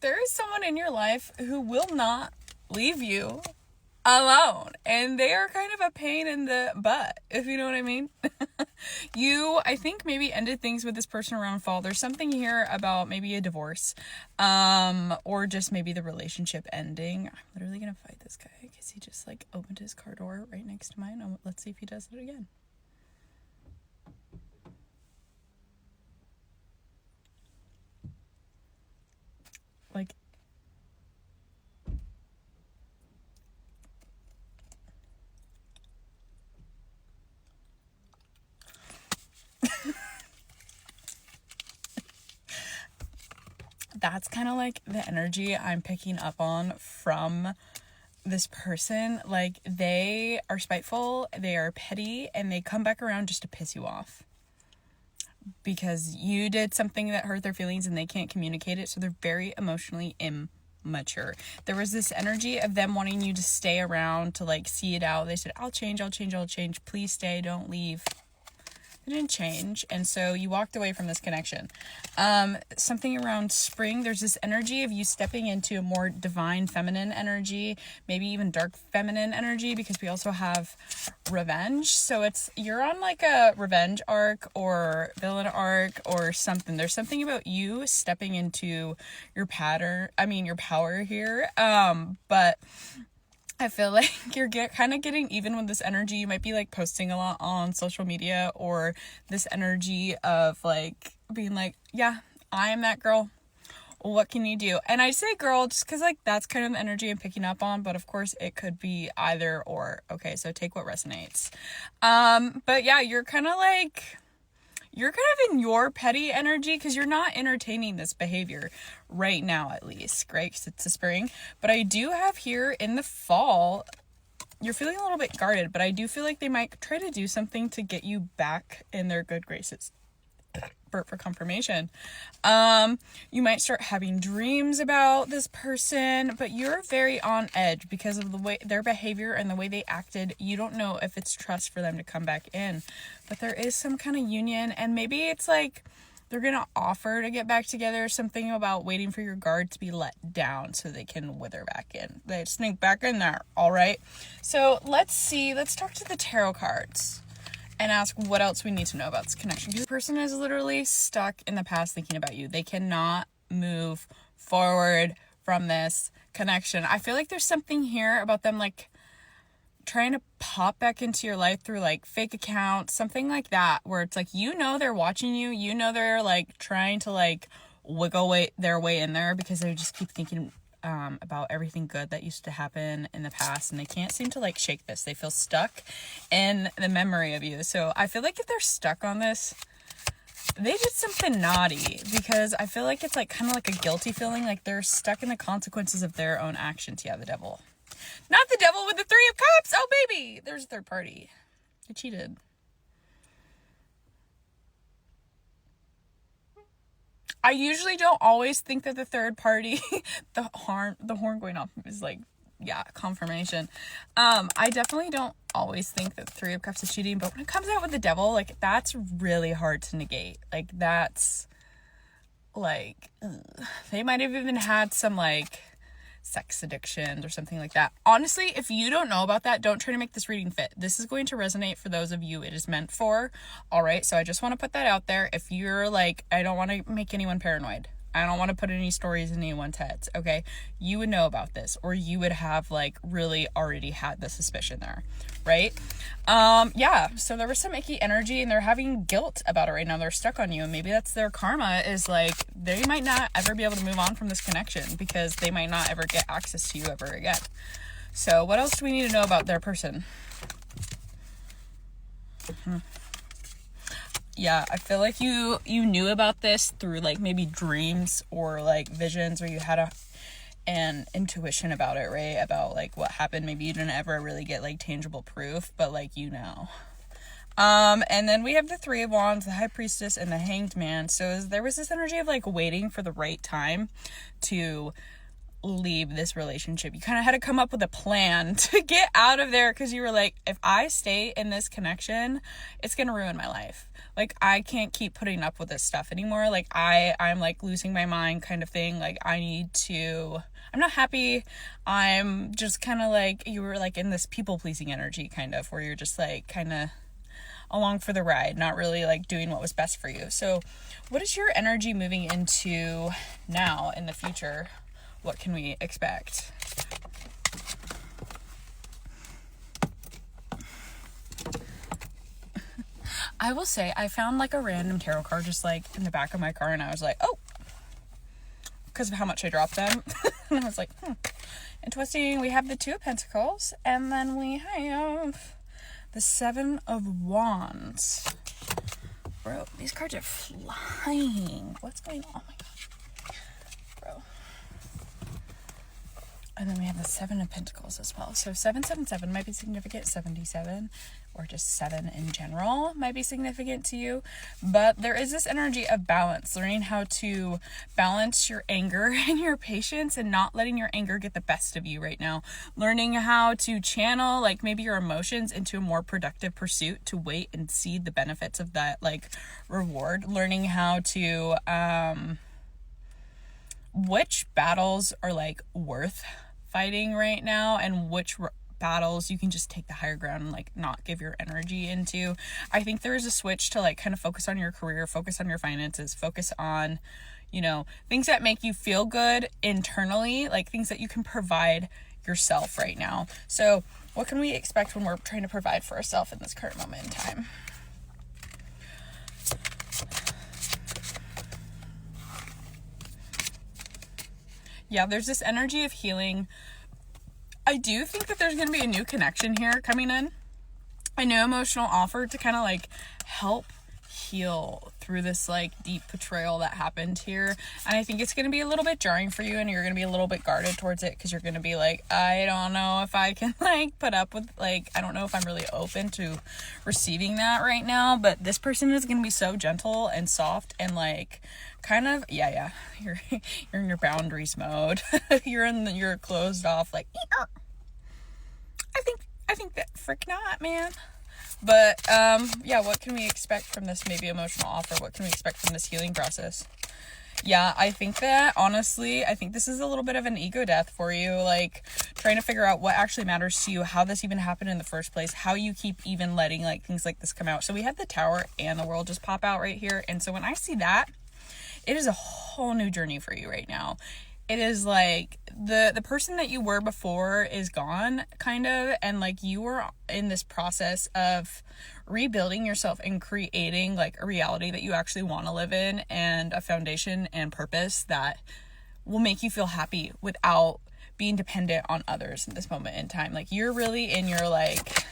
there is someone in your life who will not leave you alone, and they are kind of a pain in the butt, if you know what I mean. You, I think, maybe ended things with this person around fall. There's something here about maybe a divorce, or just maybe the relationship ending. I'm literally gonna fight this guy because he just like opened his car door right next to mine. Let's see if he does it again. Like, that's kind of like the energy I'm picking up on from this person. Like, they are spiteful, they are petty, and they come back around just to piss you off because you did something that hurt their feelings and they can't communicate it, so they're very emotionally immature. There was this energy of them wanting you to stay around to like see it out. They said, I'll change, please stay, don't leave. It didn't change, and so you walked away from this connection. Something around spring, there's this energy of you stepping into a more divine feminine energy, maybe even dark feminine energy, because we also have revenge. So you're on like a revenge arc or villain arc or something. There's something about you stepping into your power here. But I feel like you're kind of getting even with this energy. You might be like posting a lot on social media, or this energy of like being like, yeah, I am that girl. What can you do? And I say girl just because like that's kind of the energy I'm picking up on, but of course it could be either or. Okay, so take what resonates. But yeah, you're kind of in your petty energy because you're not entertaining this behavior right now, at least, right? Because it's the spring. But I do have here in the fall, you're feeling a little bit guarded, but I do feel like they might try to do something to get you back in their good graces. Burp for confirmation. You might start having dreams about this person, but you're very on edge because of the way their behavior and the way they acted. You don't know if it's trust for them to come back in, but there is some kind of union, and maybe it's like they're gonna offer to get back together. Something about waiting for your guard to be let down so they can wither back in. They sneak back in there. All right. So let's talk to the tarot cards and ask what else we need to know about this connection. Because the person is literally stuck in the past thinking about you. They cannot move forward from this connection. I feel like there's something here about them like trying to pop back into your life through like fake accounts, something like that, where it's like, they're watching you, they're like trying to like wiggle their way in there because they just keep thinking about everything good that used to happen in the past, and they can't seem to like shake this. They feel stuck in the memory of you. So I feel like if they're stuck on this, they did something naughty, because I feel like it's like kind of like a guilty feeling, like they're stuck in the consequences of their own actions. Yeah, the devil. Not the devil with the 3 of Cups. Oh baby, there's a third party. They cheated. I usually don't always think that the third party, the horn going off is like, yeah, confirmation. I definitely don't always think that the 3 of Cups is cheating, but when it comes out with the devil, like that's really hard to negate. Like that's like, they might have even had some like sex addictions or something like that. Honestly, if you don't know about that, don't try to make this reading fit. This is going to resonate for those of you it is meant for. All right, so I just want to put that out there. If you're like, I don't want to make anyone paranoid, I don't want to put any stories in anyone's heads, okay? You would know about this, or you would have like really already had the suspicion there, right? Yeah, so there was some icky energy, and they're having guilt about it right now. They're stuck on you, and maybe that's their karma, is like they might not ever be able to move on from this connection because they might not ever get access to you ever again. So what else do we need to know about their person? Yeah, I feel like you knew about this through like maybe dreams or like visions, or you had an intuition about it, right? About like what happened. Maybe you didn't ever really get like tangible proof, but like and then we have the 3 of Wands, the High Priestess, and the Hanged Man. So there was this energy of like waiting for the right time to leave this relationship. You kind of had to come up with a plan to get out of there, because you were like, if I stay in this connection, it's gonna ruin my life. Like, I can't keep putting up with this stuff anymore. Like, I'm like losing my mind kind of thing. Like, I'm not happy. I'm just kind of like, you were like in this people pleasing energy kind of, where you're just like kind of along for the ride, not really like doing what was best for you. So what is your energy moving into now in the future? What can we expect? I will say, I found like a random tarot card just like in the back of my car, and I was like, oh, because of how much I dropped them. And I was like, interesting. We have the 2 of Pentacles, and then we have the 7 of Wands. Bro, these cards are flying. What's going on? Oh my gosh. Bro. And then we have the 7 of Pentacles as well. So 777 might be significant. 77, or just 7 in general, might be significant to you. But there is this energy of balance, learning how to balance your anger and your patience, and not letting your anger get the best of you right now. Learning how to channel like maybe your emotions into a more productive pursuit, to wait and see the benefits of that like reward. Learning how to which battles are like worth fighting right now, and which battles you can just take the higher ground and like not give your energy into. I think there is a switch to like kind of focus on your career, focus on your finances, focus on, you know, things that make you feel good internally, like things that you can provide yourself right now. So what can we expect when we're trying to provide for ourselves in this current moment in time? Yeah, there's this energy of healing. I do think that there's going to be a new connection here coming in. A new emotional offer to kind of like help heal through this like deep betrayal that happened here. And I think it's going to be a little bit jarring for you, and you're going to be a little bit guarded towards it, because you're going to be like, I don't know if I can like put up with, like, I don't know if I'm really open to receiving that right now. But this person is going to be so gentle and soft and like kind of, you're in your boundaries mode. you're closed off, like, I think that frick not, man. But what can we expect from this maybe emotional offer? What can we expect from this healing process? Yeah, I think that honestly, I think this is a little bit of an ego death for you, like trying to figure out what actually matters to you, how this even happened in the first place, how you keep even letting like things like this come out. So we had the Tower and the World just pop out right here. And so when I see that, it is a whole new journey for you right now. It is like the person that you were before is gone, kind of, and like you were in this process of rebuilding yourself and creating like a reality that you actually want to live in, and a foundation and purpose that will make you feel happy without being dependent on others in this moment in time. Like, you're really in your like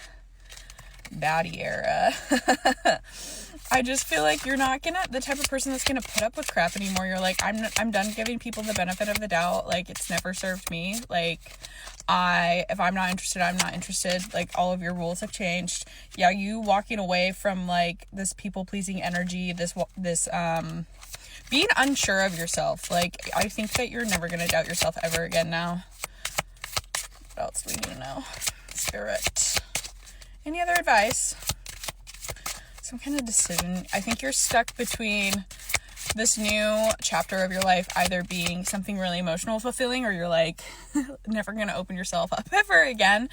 baddie era. I just feel like you're not the type of person that's gonna put up with crap anymore. You're like, I'm done giving people the benefit of the doubt. Like, it's never served me. Like, if I'm not interested, I'm not interested. Like, all of your rules have changed. Yeah, you walking away from like this people pleasing energy, this being unsure of yourself. Like, I think that you're never gonna doubt yourself ever again now. What else do we need to know? Spirit. Any other advice? Some kind of decision. I think you're stuck between this new chapter of your life either being something really emotional fulfilling, or you're like never gonna open yourself up ever again.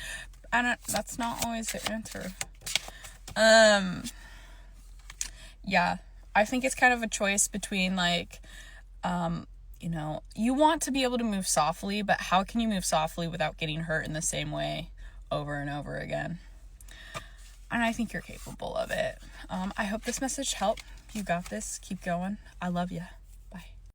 That's not always the answer. Yeah, I think it's kind of a choice between like you want to be able to move softly, but how can you move softly without getting hurt in the same way over and over again? And I think you're capable of it. I hope this message helped. You got this. Keep going. I love you.